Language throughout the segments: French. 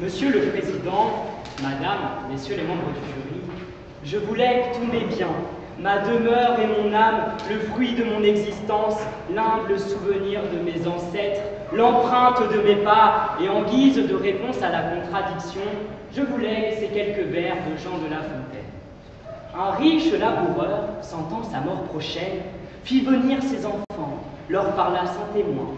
Monsieur le Président, Madame, Messieurs les membres du jury, je vous lègue tous mes biens, ma demeure et mon âme, le fruit de mon existence, l'humble souvenir de mes ancêtres, l'empreinte de mes pas, et en guise de réponse à la contradiction, je vous lègue ces quelques vers de Jean de La Fontaine. Un riche laboureur, sentant sa mort prochaine, fit venir ses enfants, leur parla sans témoin.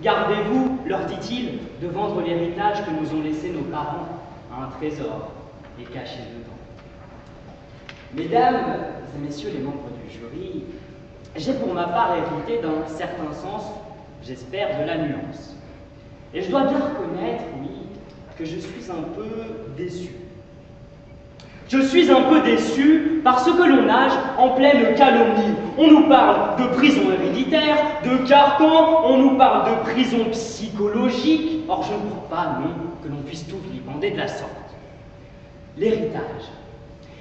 Gardez-vous, leur dit-il, de vendre l'héritage que nous ont laissé nos parents à un trésor et caché dedans. Mesdames et messieurs les membres du jury, j'ai pour ma part hérité d'un certain sens, j'espère, de la nuance. Et je dois bien reconnaître, oui, que je suis un peu déçu. Je suis un peu déçu parce que l'on nage en pleine calomnie. On nous parle de prison héréditaire, de carcan, on nous parle de prison psychologique. Or, je ne crois pas, non, que l'on puisse tout vilipender de la sorte. L'héritage.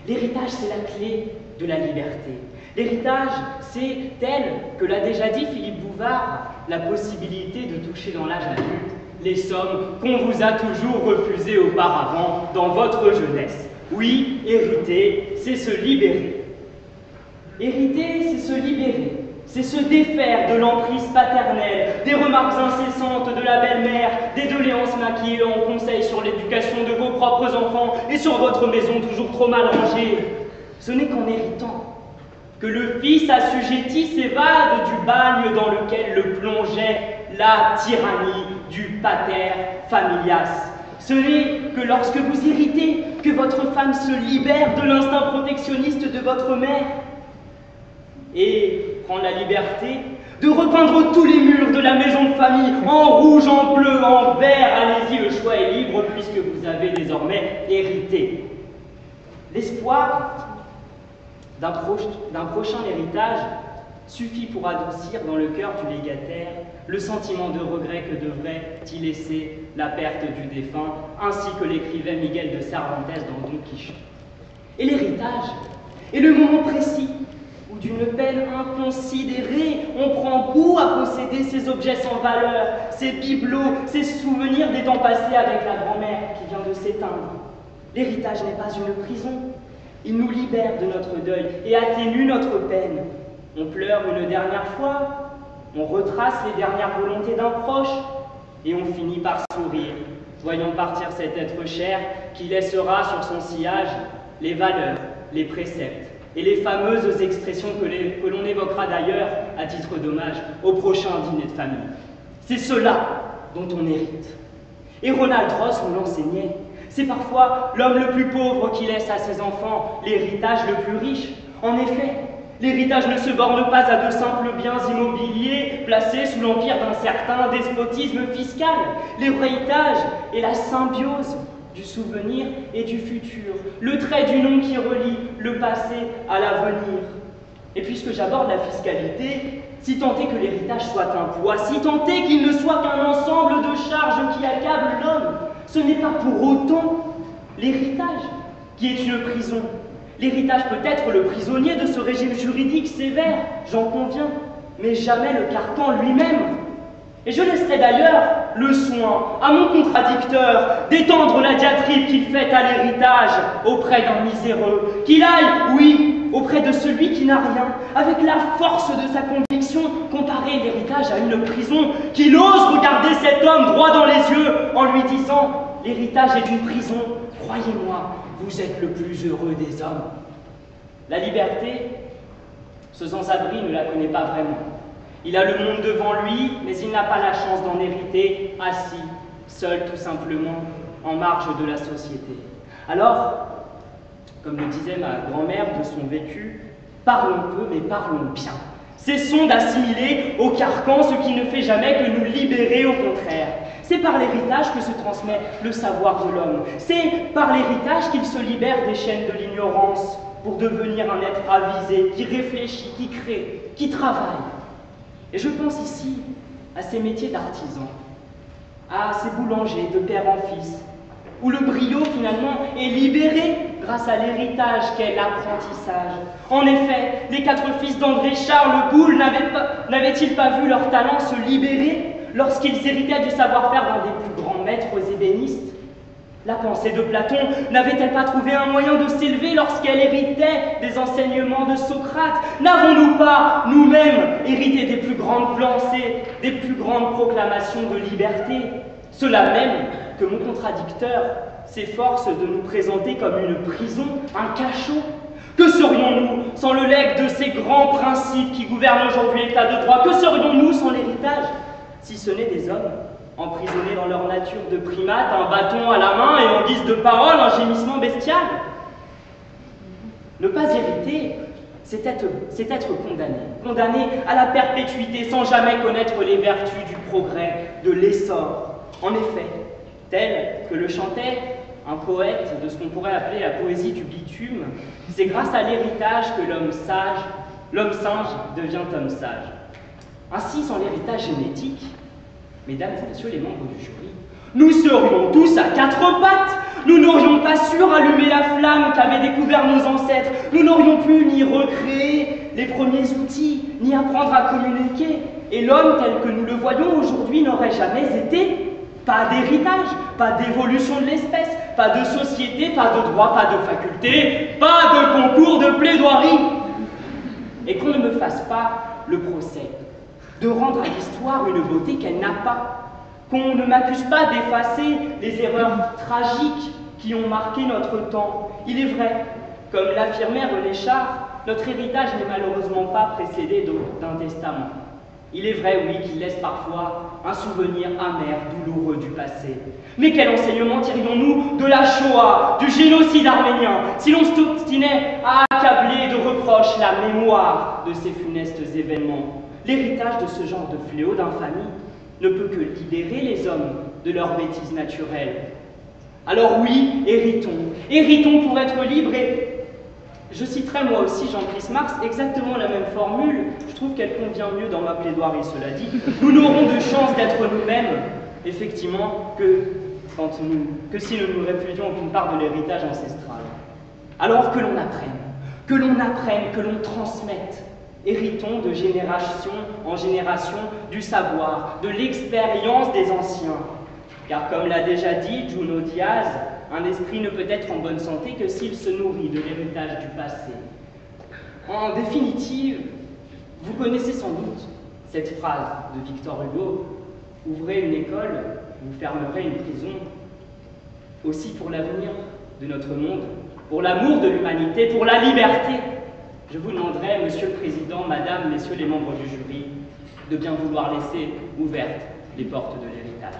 L'héritage, c'est la clé de la liberté. L'héritage, c'est, tel que l'a déjà dit Philippe Bouvard, la possibilité de toucher dans l'âge adulte les sommes qu'on vous a toujours refusées auparavant dans votre jeunesse. Oui, hériter, c'est se libérer. Hériter, c'est se libérer. C'est se défaire de l'emprise paternelle, des remarques incessantes de la belle-mère, des doléances maquillées en conseil sur l'éducation de vos propres enfants et sur votre maison toujours trop mal rangée. Ce n'est qu'en héritant que le fils assujetti s'évade du bagne dans lequel le plongeait la tyrannie du pater familias. Ce n'est que lorsque vous héritez que votre femme se libère de l'instinct protectionniste de votre mère et prend la liberté de repeindre tous les murs de la maison de famille en rouge, en bleu, en vert. Allez-y, le choix est libre puisque vous avez désormais hérité. L'espoir d'un prochain héritage suffit pour adoucir dans le cœur du légataire le sentiment de regret que devrait y laisser la perte du défunt, ainsi que l'écrivait Miguel de Cervantes dans Don Quichotte. Et l'héritage est le moment précis où, d'une peine inconsidérée, on prend goût à posséder ces objets sans valeur, ces bibelots, ces souvenirs des temps passés avec la grand-mère qui vient de s'éteindre. L'héritage n'est pas une prison. Il nous libère de notre deuil et atténue notre peine. On pleure une dernière fois, on retrace les dernières volontés d'un proche, et on finit par sourire, voyant partir cet être cher qui laissera sur son sillage les valeurs, les préceptes et les fameuses expressions que l'on évoquera d'ailleurs à titre d'hommage au prochain dîner de famille. C'est cela dont on hérite. Et Ronald Ross nous l'enseignait. C'est parfois l'homme le plus pauvre qui laisse à ses enfants l'héritage le plus riche. En effet, l'héritage ne se borne pas à de simples biens immobiliers placés sous l'empire d'un certain despotisme fiscal. L'héritage est la symbiose du souvenir et du futur, le trait d'union qui relie le passé à l'avenir. Et puisque j'aborde la fiscalité, si tant est que l'héritage soit un poids, si tant est qu'il ne soit qu'un ensemble de charges qui accablent l'homme, ce n'est pas pour autant l'héritage qui est une prison. L'héritage peut être le prisonnier de ce régime juridique sévère, j'en conviens, mais jamais le carcan lui-même. Et je laisserai d'ailleurs le soin à mon contradicteur d'étendre la diatribe qu'il fait à l'héritage auprès d'un miséreux, qu'il aille, oui, auprès de celui qui n'a rien, avec la force de sa conviction, comparer l'héritage à une prison, qu'il ose regarder cet homme droit dans les yeux en lui disant « L'héritage est une prison, croyez-moi, vous êtes le plus heureux des hommes. » La liberté, ce sans-abri ne la connaît pas vraiment. Il a le monde devant lui, mais il n'a pas la chance d'en hériter, assis, seul tout simplement, en marge de la société. Alors, comme le disait ma grand-mère de son vécu, parlons peu, mais parlons bien. Cessons d'assimiler au carcan ce qui ne fait jamais que nous libérer, au contraire. C'est par l'héritage que se transmet le savoir de l'homme. C'est par l'héritage qu'il se libère des chaînes de l'ignorance pour devenir un être avisé, qui réfléchit, qui crée, qui travaille. Et je pense ici à ces métiers d'artisans, à ces boulangers de père en fils, où le brio finalement est libéré grâce à l'héritage qu'est l'apprentissage. En effet, les 4 fils d'André Charles Boulle n'avaient-ils pas vu leur talent se libérer lorsqu'ils héritaient du savoir-faire d'un des plus grands maîtres ébénistes? La pensée de Platon n'avait-elle pas trouvé un moyen de s'élever lorsqu'elle héritait des enseignements de Socrate? N'avons-nous pas, nous-mêmes, hérité des plus grandes pensées, des plus grandes proclamations de liberté? Cela même que mon contradicteur s'efforce de nous présenter comme une prison, un cachot. Que serions-nous sans le legs de ces grands principes qui gouvernent aujourd'hui l'état de droit? Que serions-nous sans l'héritage, si ce n'est des hommes emprisonnés dans leur nature de primates, un bâton à la main et en guise de parole, un gémissement bestial? Ne pas hériter, c'est être condamné à la perpétuité sans jamais connaître les vertus du progrès, de l'essor. En effet, tel que le chantait un poète de ce qu'on pourrait appeler la poésie du bitume, c'est grâce à l'héritage que l'homme singe devient homme sage. Ainsi, sans l'héritage génétique, mesdames et messieurs les membres du jury, nous serions tous à quatre pattes. Nous n'aurions pas su rallumer la flamme qu'avaient découvert nos ancêtres. Nous n'aurions pu ni recréer les premiers outils, ni apprendre à communiquer. Et l'homme tel que nous le voyons aujourd'hui n'aurait jamais été. Pas d'héritage, pas d'évolution de l'espèce, pas de société, pas de droit, pas de faculté, pas de concours de plaidoirie. Et qu'on ne me fasse pas le procès de rendre à l'histoire une beauté qu'elle n'a pas, qu'on ne m'accuse pas d'effacer les erreurs tragiques qui ont marqué notre temps. Il est vrai, comme l'affirmait René Char, notre héritage n'est malheureusement pas précédé d'un testament. Il est vrai, oui, qu'il laisse parfois un souvenir amer, douloureux du passé. Mais quel enseignement tirions-nous de la Shoah, du génocide arménien, si l'on s'obstinait à accabler de reproches la mémoire de ces funestes événements? L'héritage de ce genre de fléau, d'infamie, ne peut que libérer les hommes de leurs bêtises naturelles. Alors oui, héritons pour être libres. Et je citerai moi aussi Jean-Christ Marx, exactement la même formule. Je trouve qu'elle convient mieux dans ma plaidoirie, cela dit. Nous n'aurons de chance d'être nous-mêmes, effectivement, que si nous nous réfugions aucune part de l'héritage ancestral. Alors que l'on apprenne, que l'on transmette. Héritons de génération en génération du savoir, de l'expérience des anciens. Car comme l'a déjà dit Junot Díaz, un esprit ne peut être en bonne santé que s'il se nourrit de l'héritage du passé. En définitive, vous connaissez sans doute cette phrase de Victor Hugo: ouvrez une école, vous fermerez une prison. Aussi pour l'avenir de notre monde, pour l'amour de l'humanité, pour la liberté, je vous demanderai, Monsieur le Président, Madame, Messieurs les membres du jury, de bien vouloir laisser ouvertes les portes de l'héritage.